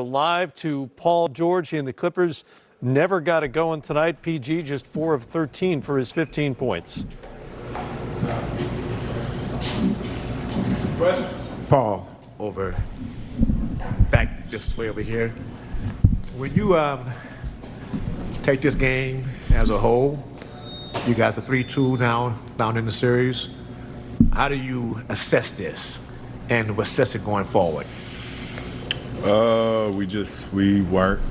Live to Paul George and the Clippers never got it going tonight. PG just 4 of 13 for his 15 points. Paul, back this way over here. When you take this game as a whole, you guys are 3-2 now down in the series. How do you assess this and assess it going forward? We weren't.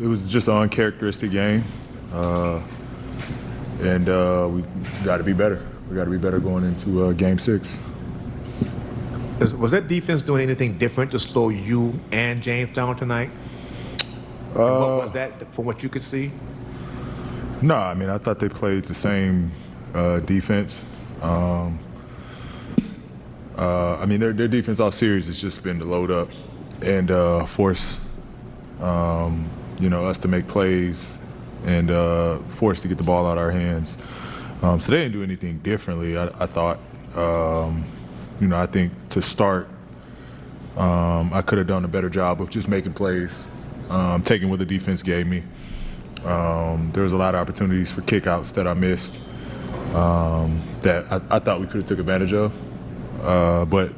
It was just an uncharacteristic game, and we got to be better. We got to be better going into Game 6. Was that defense doing anything different to slow you and James down tonight? And what was that from what you could see? No, I mean I thought they played the same defense. I mean their defense all series has just been to load up and force us to make plays and force to get the ball out of our hands. So they didn't do anything differently. I thought. I think to start, I could have done a better job of just making plays, taking what the defense gave me. There was a lot of opportunities for kickouts that I missed that I thought we could have took advantage of. But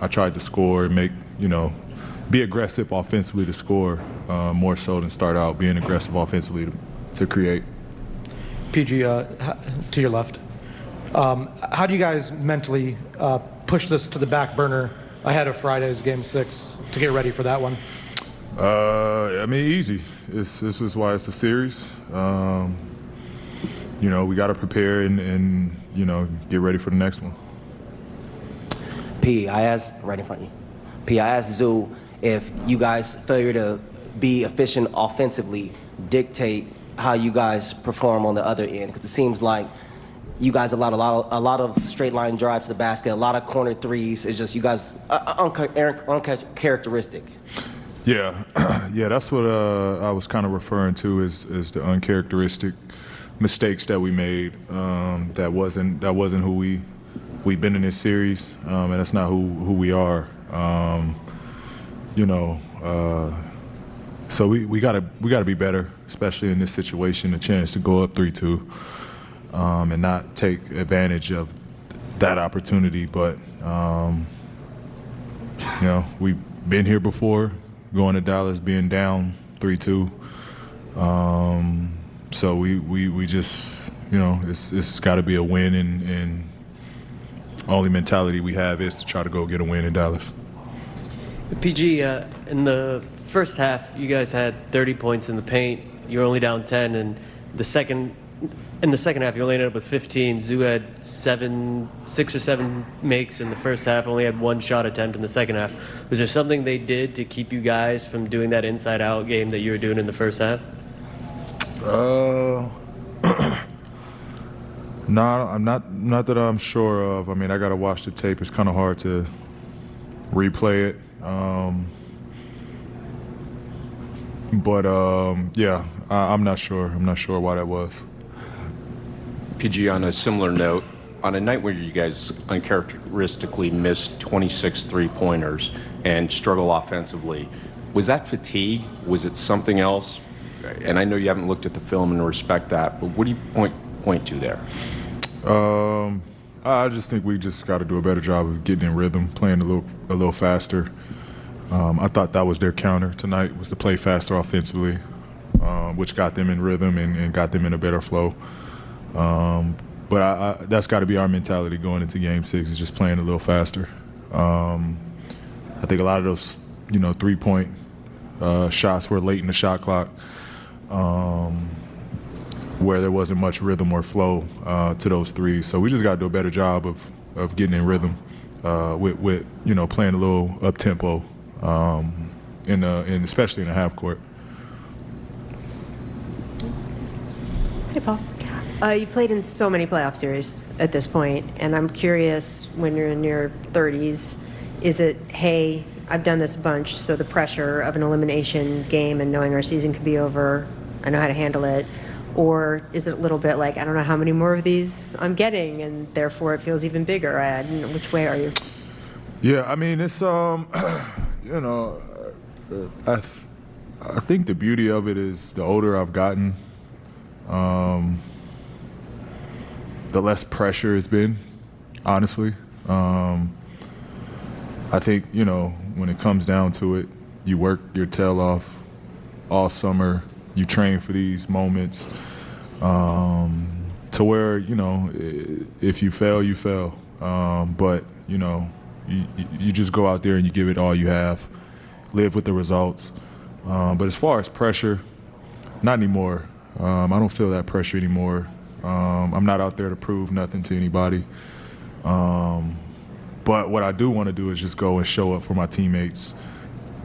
I tried to score and be aggressive offensively to score more so than start out being aggressive offensively to create. PG, to your left. How do you guys mentally push this to the back burner ahead of Friday's Game 6 to get ready for that one? Easy. This is why it's a series. We got to prepare and get ready for the next one. I asked right in front of you. I asked Zoo if you guys' failure to be efficient offensively dictate how you guys perform on the other end, because it seems like you guys allowed a lot of straight line drives to the basket, a lot of corner threes. It's just you guys uncharacteristic. Yeah, that's what I was kind of referring to is the uncharacteristic mistakes that we made. That wasn't who we've been in this series, and that's not who we are. So we gotta be better, especially in this situation. A chance to go up 3-2. And not take advantage of that opportunity. But, we've been here before, going to Dallas, being down 3-2. So we just, it's got to be a win, and only mentality we have is to try to go get a win in Dallas. PG, in the first half, you guys had 30 points in the paint. You were only down 10, and in the second half, you only ended up with 15. Zoo had 6 or 7 makes in the first half, only had 1 shot attempt in the second half. Was there something they did to keep you guys from doing that inside-out game that you were doing in the first half? No, I'm not that I'm sure of. I mean, I got to watch the tape. It's kind of hard to replay it. Yeah, I'm not sure. I'm not sure why that was. PG, on a similar note, on a night where you guys uncharacteristically missed 26 three-pointers and struggle offensively, was that fatigue? Was it something else? And I know you haven't looked at the film and respect that, but what do you point to there? I just think we just got to do a better job of getting in rhythm, playing a little faster. I thought that was their counter tonight, was to play faster offensively, which got them in rhythm and got them in a better flow. But that's got to be our mentality going into Game 6, is just playing a little faster. I think a lot of those, 3-point shots were late in the shot clock, where there wasn't much rhythm or flow to those threes. So we just got to do a better job of getting in rhythm with playing a little up tempo, especially in the half court. Hey, Paul. You played in so many playoff series at this point, and I'm curious, when you're in your 30s, is it, hey, I've done this a bunch, so the pressure of an elimination game and knowing our season could be over, I know how to handle it? Or is it a little bit like, I don't know how many more of these I'm getting, and therefore it feels even bigger? Which way are you? Yeah, I mean, it's, I think the beauty of it is the older I've gotten, the less pressure it's been, honestly. I think, when it comes down to it, you work your tail off all summer. You train for these moments to where, if you fail, you fail. But, you just go out there and you give it all you have, live with the results. But as far as pressure, not anymore. I don't feel that pressure anymore. I'm not out there to prove nothing to anybody. But what I do want to do is just go and show up for my teammates,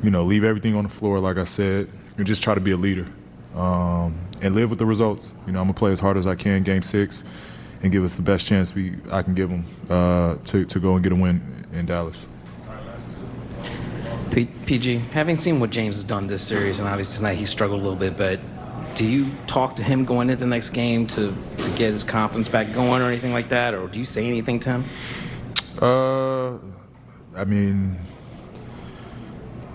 leave everything on the floor, like I said, and just try to be a leader and live with the results. I'm going to play as hard as I can Game 6 and give us the best chance I can give them to go and get a win in Dallas. PG, having seen what James has done this series, and obviously tonight he struggled a little bit, but do you talk to him going into the next game to get his confidence back going or anything like that, or do you say anything to him? I mean,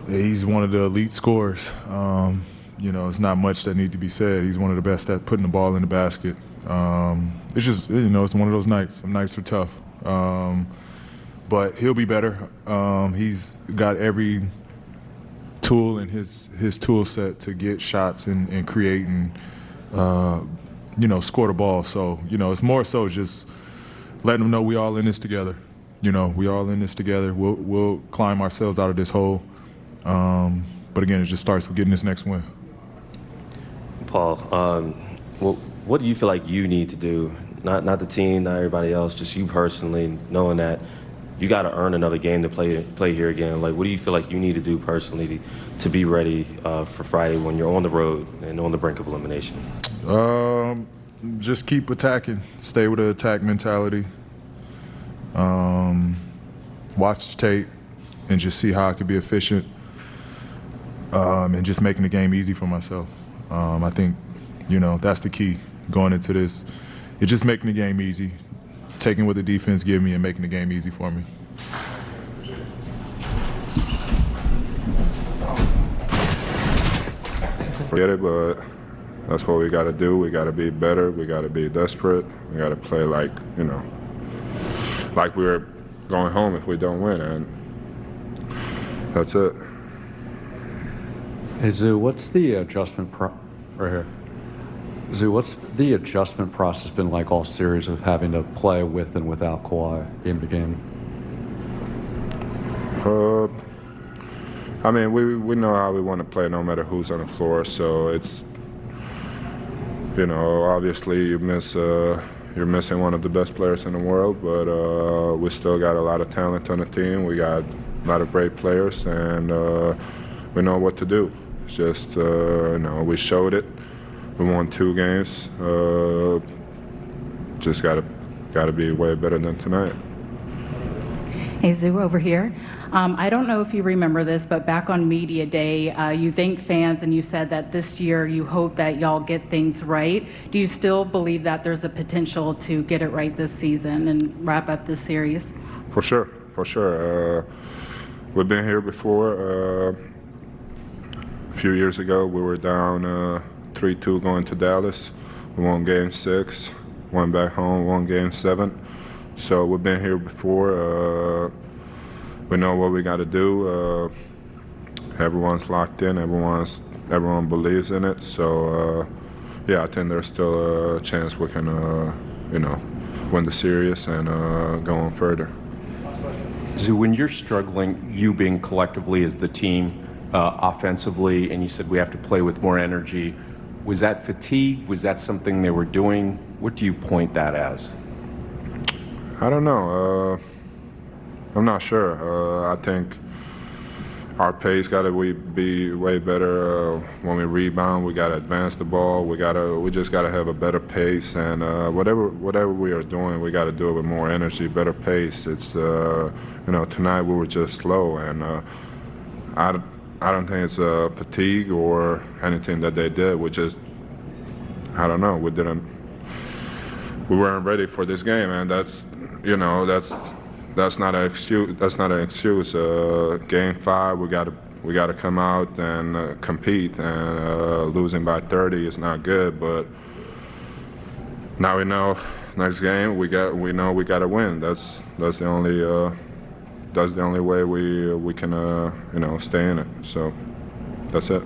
he's one of the elite scorers. It's not much that needs to be said. He's one of the best at putting the ball in the basket. It's just, it's one of those nights. Some nights are tough. But he'll be better. He's got every tool in his tool set to get shots and create and, score the ball. So, it's more so just letting him know we all in this together. We all in this together. We'll climb ourselves out of this hole. But again, it just starts with getting this next win. Paul, what do you feel like you need to do? Not the team, not everybody else, just you personally, knowing that you got to earn another game to play here again. Like, what do you feel like you need to do personally to be ready for Friday when you're on the road and on the brink of elimination? Just keep attacking. Stay with an attack mentality. Watch tape and just see how I can be efficient and just making the game easy for myself. I think, that's the key going into this. It's just making the game easy, taking what the defense give me and making the game easy for me. Forget it, but that's what we got to do. We got to be better. We got to be desperate. We got to play like we're going home if we don't win, and that's it. Hey, Zoo, what's the adjustment right here? Zoo, what's the adjustment process been like all series of having to play with and without Kawhi game to game? I mean, we know how we want to play no matter who's on the floor, so it's, obviously you're missing one of the best players in the world, but we still got a lot of talent on the team. We got a lot of great players, and we know what to do. It's just, we showed it. We won 2 games. Just gotta be way better than tonight. Hey, Zoo, over here. I don't know if you remember this, but back on Media Day, you thanked fans and you said that this year you hope that y'all get things right. Do you still believe that there's a potential to get it right this season and wrap up this series? For sure. We've been here before. A few years ago, we were down 3-2 going to Dallas. We won Game 6, went back home, won Game 7. So we've been here before. We know what we got to do. Everyone's locked in. Everyone believes in it. So I think there's still a chance we can, win the series and go on further. Zoo, when you're struggling, you being collectively as the team offensively, and you said we have to play with more energy, was that fatigue? Was that something they were doing? What do you point that as? I don't know. I'm not sure. I think our pace got to be way better. When we rebound, we got to advance the ball. We just got to have a better pace, and whatever we are doing, we got to do it with more energy, better pace. It's tonight we were just slow, and I don't think it's fatigue or anything that they did. I don't know. We weren't ready for this game, and that's not an excuse. That's not an excuse. Game 5, we got to We got to come out and compete, and losing by 30 is not good. But now we know next game we know we got to win. That's the only way we can stay in it. So that's it.